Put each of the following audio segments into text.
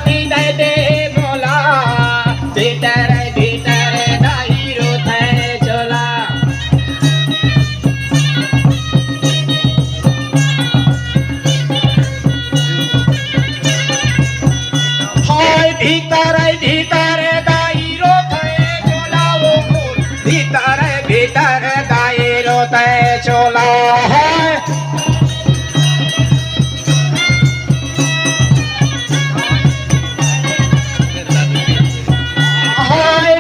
शक्ति दे दे मोला भीतर भीतर दाहिरो थे चोला हाय भीतर भीतर दाहिरो थे चोला वो भीतर भीतर दाहिरो थे चोला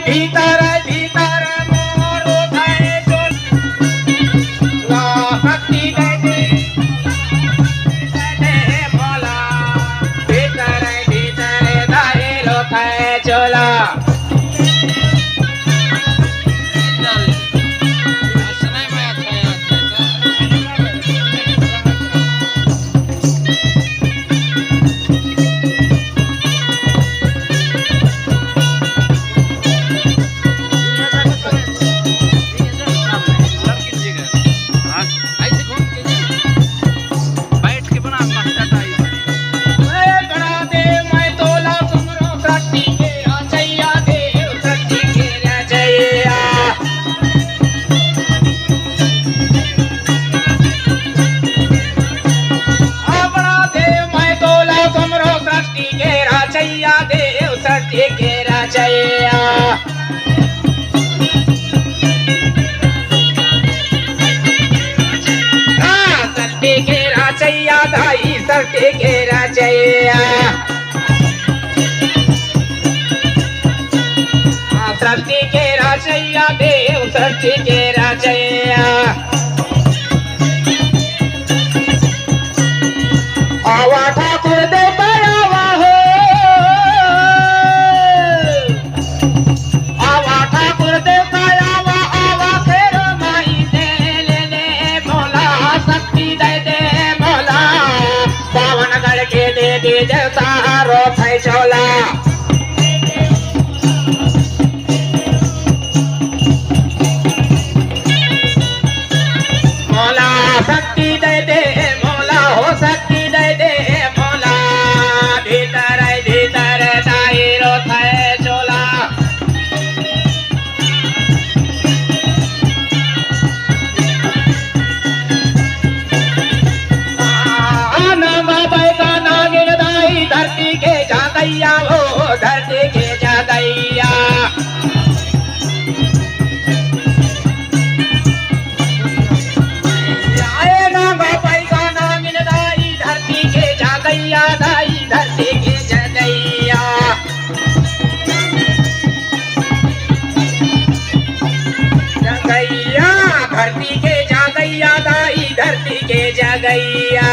भीतर भीतर मोरो थे चोला शक्ति दे दे मोला भीतर भीतर दाहिरो थे चोला देव सत्य के राजया सत्य के राजया दाई सत्य के राजया सत्य के राजया देव सत्य के राजया आवा ठाकुर दे तारो थे चोला मोला शक्ति दे दे मोला हो शक्ति दे दे मोला भीतर भीतर दाहिरो थे चोला धरती के जागैया वो धरती के जागैया आए ना पैसा ना मिल दाई धरती के जागैया दाई धरती के जागैया जागैया धरती के जागैया दाई धरती के जागैया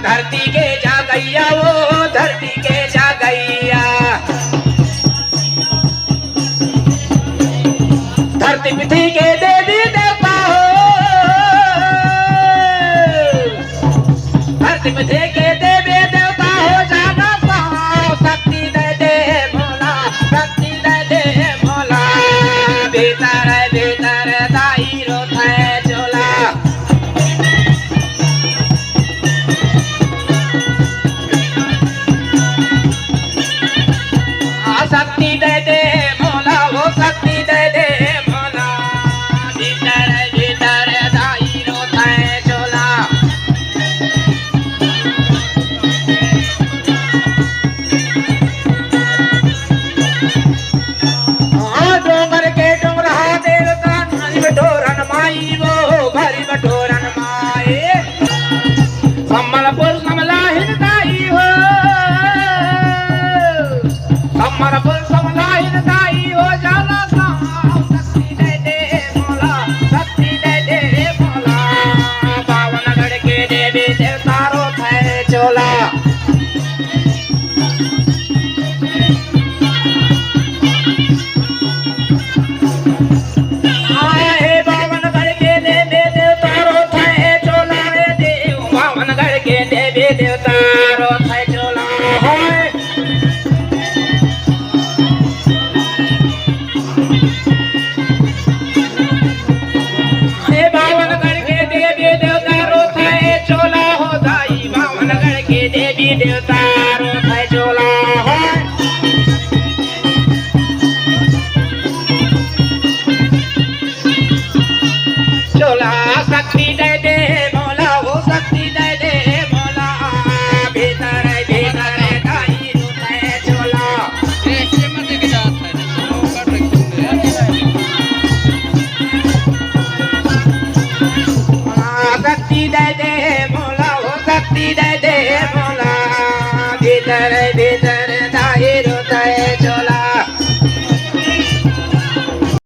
धरती के जागैया वो धरती के जागैया धरती पृथ्वी के देवी देवता हो धरती पृथ्वी के देवी देवता हो जाना पाओ शक्ति दे दे मोला शक्ति दे दे मोला भीतर भीतर दाहिरो थे चोला शक्ति दे दे मोला वो शक्ति दे दे मोला भीतर भीतर दाहिरो थे चोला डोंगर के डोंगरा देवता घरी बटोरन माई वो घरी बटोरन माए सम्मलपुर समलाहिन दाई हो सम्मलपुर समलाहिन दाई हो जाला शक्ति दे दे मोला शक्ति दे दे मोला बावनगढ़ के देवी देवतारो थे चोला बावनगढ़ के देवी देवतारो थे चोला देव बावनगढ़ के देवी देवतारो थे चोला बावनगढ़ के देवी देवतारो थे चोला हो दाई देवता